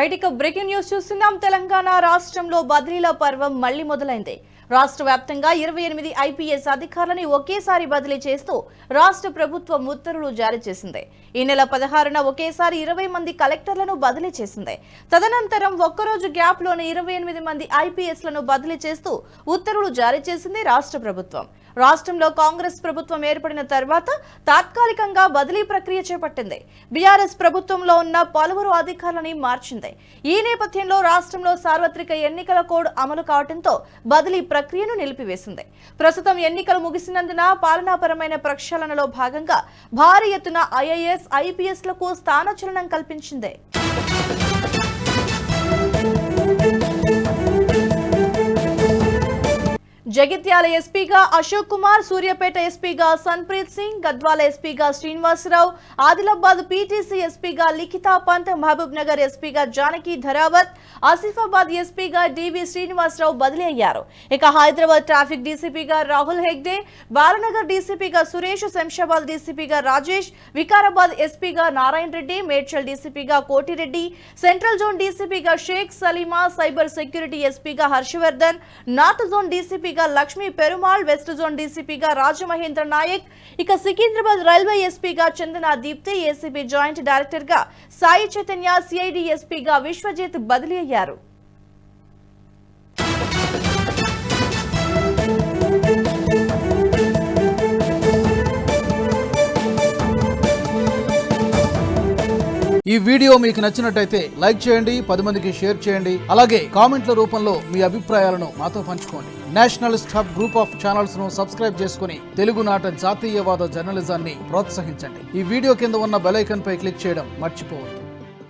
Right breaking news చూస్తున్నాం. తెలంగాణ రాష్ట్రంలో బదిలీల పర్వం మళ్లీ మొదలైంది. రాష్ట్ర వ్యాప్తంగా 28 ఐపీఎస్ అధికారులను ఒకేసారి బదిలీ చేస్తూ రాష్ట్ర ప్రభుత్వం ఉత్తర్వులు జారీ చేసింది. ఈ నెల 16న ఒకేసారి 20 మంది కలెక్టర్లను బదిలీ చేసింది. తదనంతరం ఒక్కరోజు గ్యాప్ లోనే 28 మంది ఐపీఎస్లను బదిలీ చేస్తూ ఉత్తర్వులు జారీ చేసింది రాష్ట్ర ప్రభుత్వం. రాష్ట్రంలో కాంగ్రెస్ ప్రభుత్వం ఏర్పడిన తర్వాత తాత్కాలికంగా బదిలీ ప్రక్రియ చేపట్టింది. బీఆర్ఎస్ ప్రభుత్వంలో ఉన్న పలువురు అధికారులని మార్చింది. ఈ నేపథ్యంలో రాష్ట్రంలో సార్వత్రిక ఎన్నికల కోడ్ అమలు కావడంతో బదిలీ ప్రక్రియను నిలిపివేసింది. ప్రస్తుతం ఎన్నికలు ముగిసినందున పాలనాపరమైన ప్రక్షాళనలో భాగంగా భారీ ఎత్తున ఐఏఎస్, ఐపీఎస్లకు స్థానచలనం కల్పించింది. జగిత్యాల ఎస్పీగా అశోక్ కుమార్, సూర్యాపేట ఎస్పీగా సన్ప్రీత్ సింగ్, గద్వాల ఎస్పీగా శ్రీనివాసరావు, ఆదిలాబాద్ పీటీసీ ఎస్పీగా లిఖితా పంత్, మహబూబ్ నగర్ ఎస్పీగా జానకి ధరావత్, ఆసిఫాబాద్ ఎస్పీగా డివి శ్రీనివాసరావు బదిలీ అయ్యారు. ఇక హైదరాబాద్ ట్రాఫిక్ డీసీపీగా రాహుల్ హెగ్డే, బాలనగర్ డీసీపీగా సురేష్, శంషాబాద్ డీసీపీగా రాజేష్, వికారాబాద్ ఎస్పీగా నారాయణ రెడ్డి, మేడ్చల్ డీసీపీగా కోటిరెడ్డి, సెంట్రల్ జోన్ డీసీపీగా షేక్ సలీమా, సైబర్ సెక్యూరిటీ ఎస్పీగా హర్షవర్ధన్, నార్త్ జోన్ డీసీపీగా లక్ష్మీ పెరుమాళ్, వెస్ట్ జోన్ డీసీపీగా రాజమహేంద్ర నాయక్, ఇక సికింద్రాబాద్ రైల్వే ఎస్పీగా Chandana Deepti, ACB joint director గా సాయి చైతన్య, సిఐడి ఎస్పీగా విశ్వజిత్ బదిలీ అయ్యారు. ఈ వీడియో మీకు నచ్చినట్టయితే లైక్ చేయండి, 10 మందికి షేర్ చేయండి. అలాగే కామెంట్ల రూపంలో మీ అభిప్రాయాలను మాతో పంచుకోండి. Nationalist hub group of channels ను సబ్స్క్రైబ్ చేసుకుని తెలుగునాట జాతీయవాద జర్నలిజాన్ని ప్రోత్సహించండి. ఈ వీడియో కింద ఉన్న బెల్ ఐకాన్ పై క్లిక్ చేయడం మర్చిపోవద్దు.